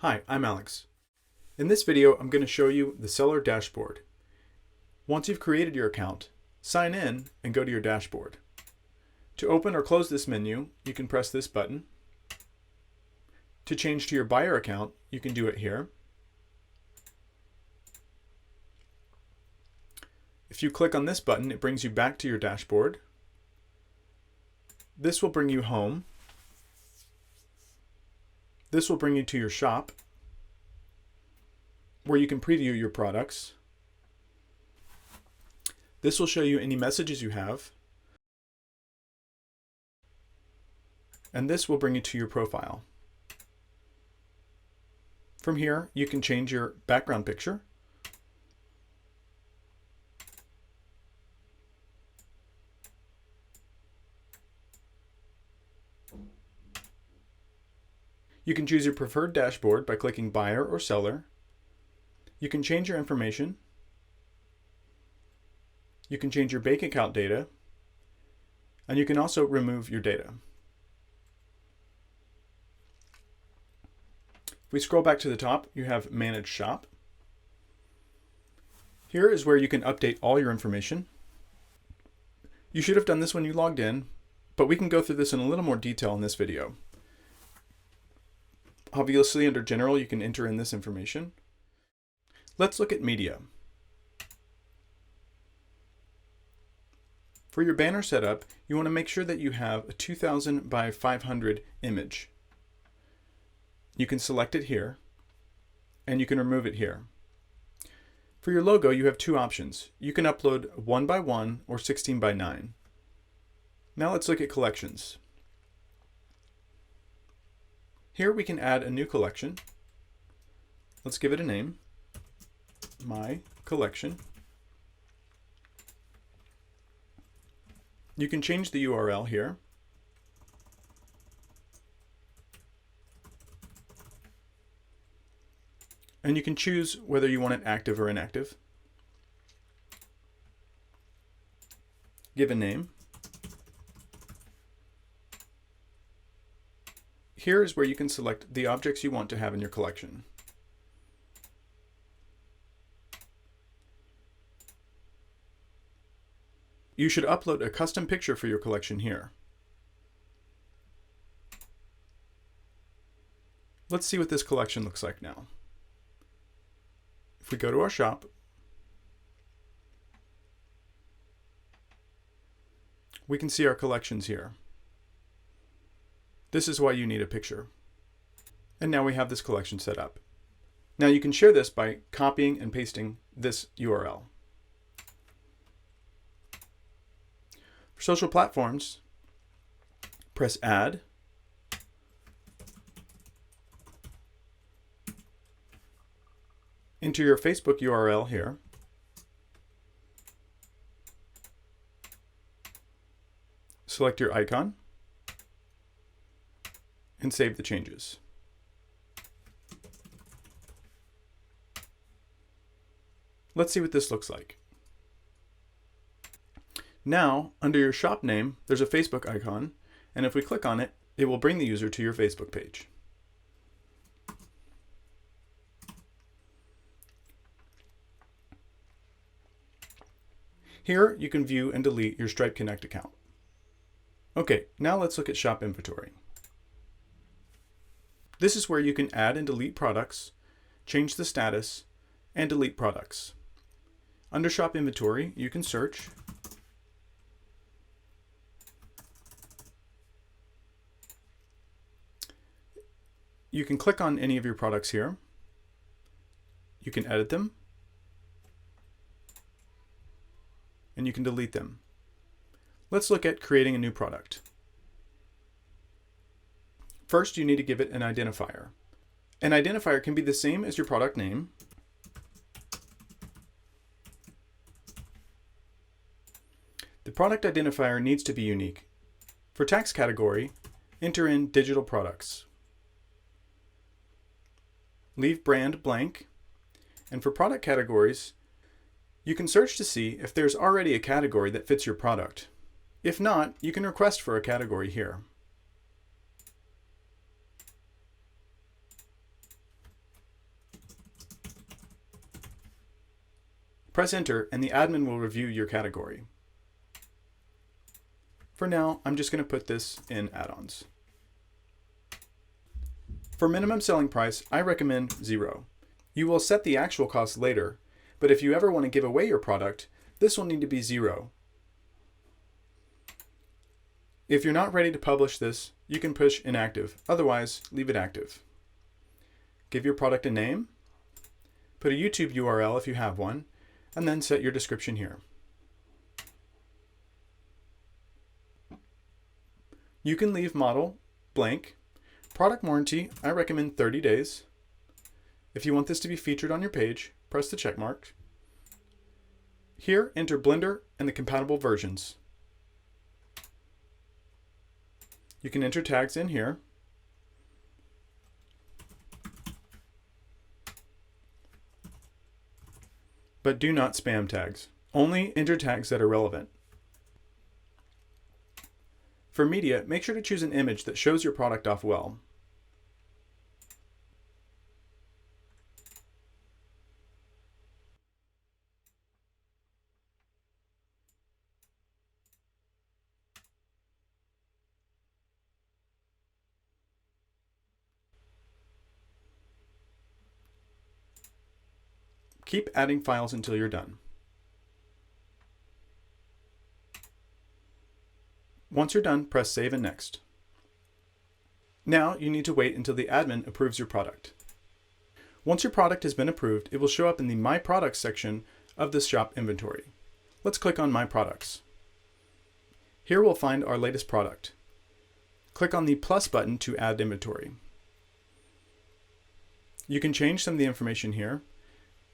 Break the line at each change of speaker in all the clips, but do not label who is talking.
Hi, I'm Alex. In this video, I'm going to show you the seller dashboard. Once you've created your account, sign in and go to your dashboard. To open or close this menu, you can press this button. To change to your buyer account, you can do it here. If you click on this button, it brings you back to your dashboard. This will bring you home. This will bring you to your shop, where you can preview your products. This will show you any messages you have. And this will bring you to your profile. From here, you can change your background picture. You can choose your preferred dashboard by clicking Buyer or Seller. You can change your information. You can change your bank account data. And you can also remove your data. If we scroll back to the top, you have Manage Shop. Here is where you can update all your information. You should have done this when you logged in, but we can go through this in a little more detail in this video. Obviously, under General, you can enter in this information. Let's look at Media. For your banner setup, you want to make sure that you have a 2000 by 500 image. You can select it here, and you can remove it here. For your logo, you have two options. You can upload 1 by 1 or 16 by 9. Now let's look at collections. Here we can add a new collection. Let's give it a name, My Collection. You can change the URL here. And you can choose whether you want it active or inactive. Give a name. Here is where you can select the objects you want to have in your collection. You should upload a custom picture for your collection here. Let's see what this collection looks like now. If we go to our shop, we can see our collections here. This is why you need a picture. And now we have this collection set up. Now you can share this by copying and pasting this URL. For social platforms, press Add. Enter your Facebook URL here. Select your icon and save the changes. Let's see what this looks like. Now, under your shop name, there's a Facebook icon, and if we click on it, it will bring the user to your Facebook page. Here, you can view and delete your Stripe Connect account. Okay, now let's look at shop inventory. This is where you can add and delete products, change the status, and delete products. Under shop inventory, you can search. You can click on any of your products here. You can edit them. And you can delete them. Let's look at creating a new product. First, you need to give it an identifier. An identifier can be the same as your product name. The product identifier needs to be unique. For tax category, enter in digital products. Leave brand blank. And for product categories, you can search to see if there's already a category that fits your product. If not, you can request for a category here. Press enter and the admin will review your category. For now, I'm just going to put this in add-ons. For minimum selling price, I recommend 0. You will set the actual cost later, but if you ever want to give away your product, this will need to be 0. If you're not ready to publish this, you can push inactive. Otherwise, leave it active. Give your product a name, put a YouTube URL if you have one, and then set your description here. You can leave model blank. Product warranty, I recommend 30 days. If you want this to be featured on your page, press the check mark. Here, enter Blender and the compatible versions. You can enter tags in here. But do not spam tags. Only enter tags that are relevant. For media, make sure to choose an image that shows your product off well. Keep adding files until you're done. Once you're done, press Save and Next. Now you need to wait until the admin approves your product. Once your product has been approved, it will show up in the My Products section of the shop inventory. Let's click on My Products. Here we'll find our latest product. Click on the plus button to add inventory. You can change some of the information here,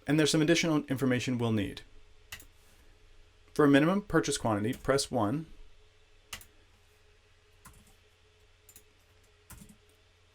and there's some additional information we'll need. For a minimum purchase quantity, press 1.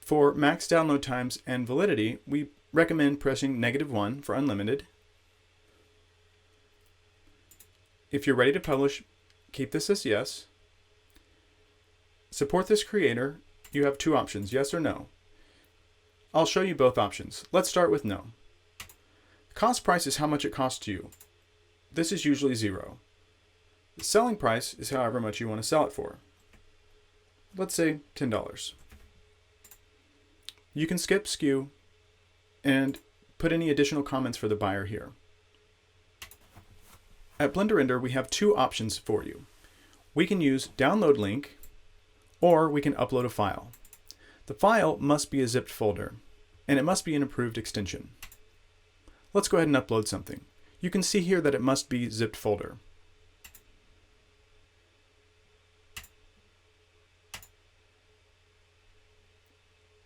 For max download times and validity, we recommend pressing -1 for unlimited. If you're ready to publish, keep this as yes. Support this creator, you have 2 options, yes or no. I'll show you both options. Let's start with no. Cost price is how much it costs you. This is usually 0. The selling price is however much you want to sell it for. Let's say $10. You can skip SKU and put any additional comments for the buyer here. At BLENDERender, we have 2 options for you. We can use download link, or we can upload a file. The file must be a zipped folder, and it must be an approved extension. Let's go ahead and upload something. You can see here that it must be zipped folder.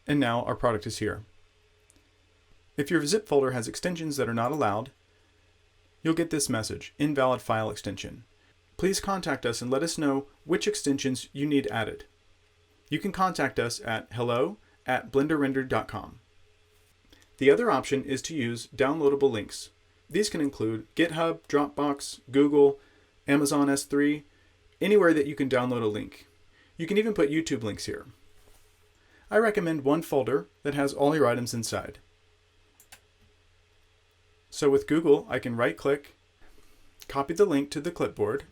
And now our product is here. If your zip folder has extensions that are not allowed, you'll get this message, invalid file extension. Please contact us and let us know which extensions you need added. You can contact us at hello@blenderender.com. The other option is to use downloadable links. These can include GitHub, Dropbox, Google, Amazon S3, anywhere that you can download a link. You can even put YouTube links here. I recommend one folder that has all your items inside. So with Google, I can right-click, copy the link to the clipboard,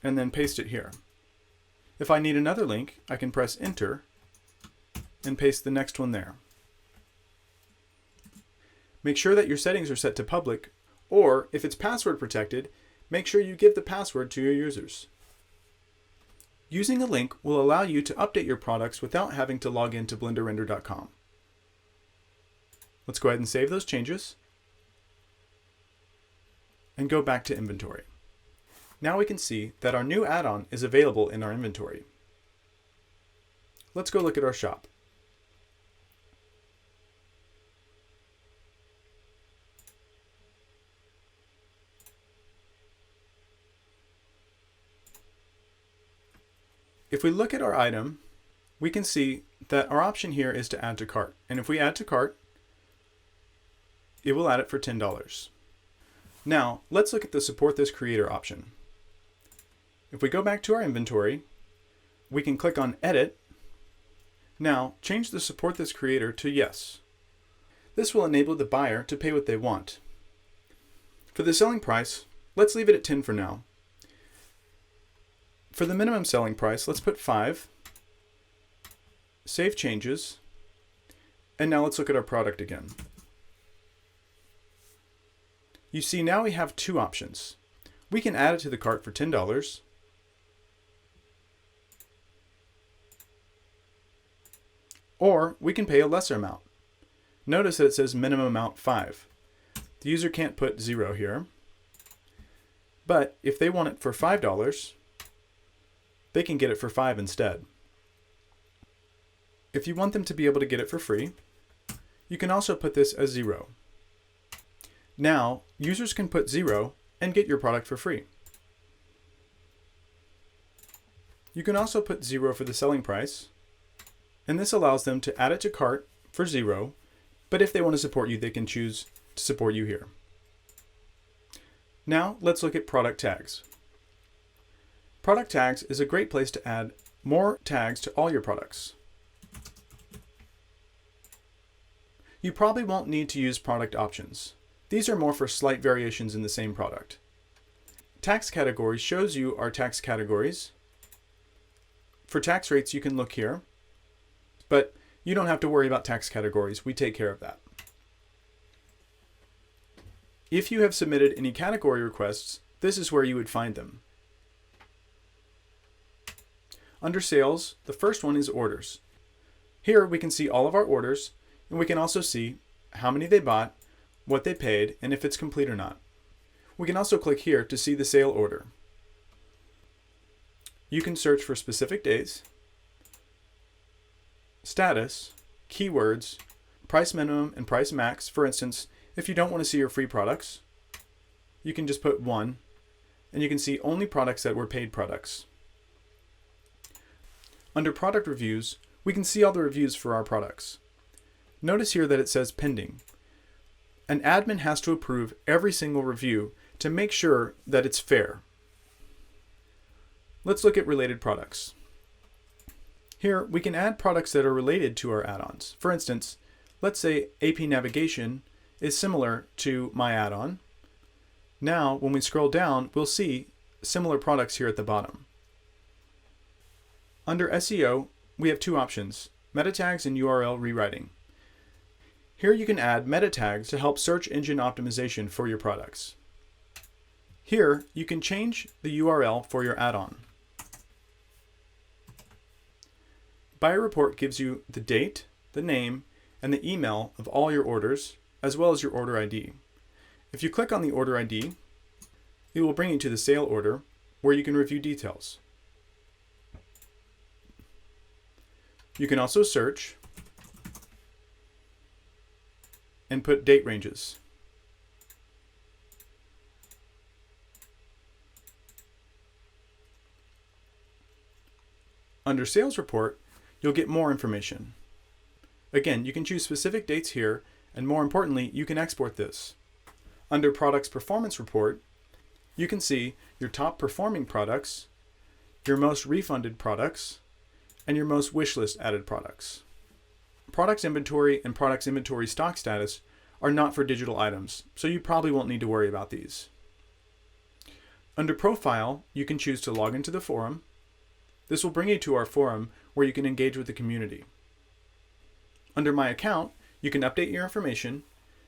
and then paste it here. If I need another link, I can press Enter and paste the next one there. Make sure that your settings are set to public, or if it's password protected, make sure you give the password to your users. Using a link will allow you to update your products without having to log into blenderender.com. Let's go ahead and save those changes and go back to inventory. Now we can see that our new add-on is available in our inventory. Let's go look at our shop. If we look at our item, we can see that our option here is to add to cart. And if we add to cart, it will add it for $10. Now, let's look at the support this creator option. If we go back to our inventory, we can click on Edit. Now, change the support this creator to yes. This will enable the buyer to pay what they want. For the selling price, let's leave it at 10 for now. For the minimum selling price, let's put 5, save changes, and now let's look at our product again. You see now we have two options. We can add it to the cart for $10, or we can pay a lesser amount. Notice that it says minimum amount 5. The user can't put 0 here, but if they want it for $5, they can get it for 5 instead. If you want them to be able to get it for free, you can also put this as 0. Now, users can put 0 and get your product for free. You can also put 0 for the selling price, and this allows them to add it to cart for 0, but if they want to support you, they can choose to support you here. Now, let's look at product tags. Product tags is a great place to add more tags to all your products. You probably won't need to use product options. These are more for slight variations in the same product. Tax categories shows you our tax categories. For tax rates, you can look here, but you don't have to worry about tax categories. We take care of that. If you have submitted any category requests, this is where you would find them. Under sales, the first one is orders. Here we can see all of our orders, and we can also see how many they bought, what they paid, and if it's complete or not. We can also click here to see the sale order. You can search for specific days, status, keywords, price minimum and price max. For instance, if you don't want to see your free products, you can just put 1, and you can see only products that were paid products. Under product reviews, we can see all the reviews for our products. Notice here that it says pending. An admin has to approve every single review to make sure that it's fair. Let's look at related products. Here we can add products that are related to our add-ons. For instance, let's say AP navigation is similar to my add-on. Now when we scroll down, we'll see similar products here at the bottom. Under SEO, we have two options, meta tags and URL rewriting. Here you can add meta tags to help search engine optimization for your products. Here you can change the URL for your add-on. Buyer report gives you the date, the name, and the email of all your orders, as well as your order ID. If you click on the order ID, it will bring you to the sale order where you can review details. You can also search and put date ranges. Under sales report, you'll get more information. Again, you can choose specific dates here, and more importantly, you can export this. Under products performance report, you can see your top performing products, your most refunded products, and your most wishlist added products. Products inventory and products inventory stock status are not for digital items, so you probably won't need to worry about these. Under profile, you can choose to log into the forum. This will bring you to our forum where you can engage with the community. Under my account, you can update your information,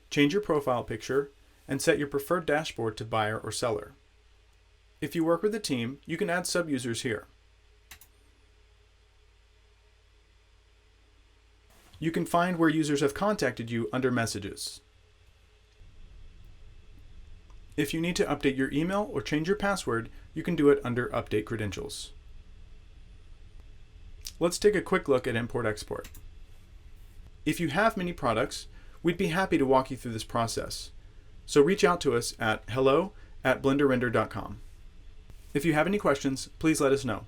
change your profile picture, and set your preferred dashboard to buyer or seller. If you work with a team, you can add sub-users here. You can find where users have contacted you under messages. If you need to update your email or change your password, you can do it under Update Credentials. Let's take a quick look at Import-Export. If you have many products, we'd be happy to walk you through this process. So reach out to us at hello@blenderender.com. If you have any questions, please let us know.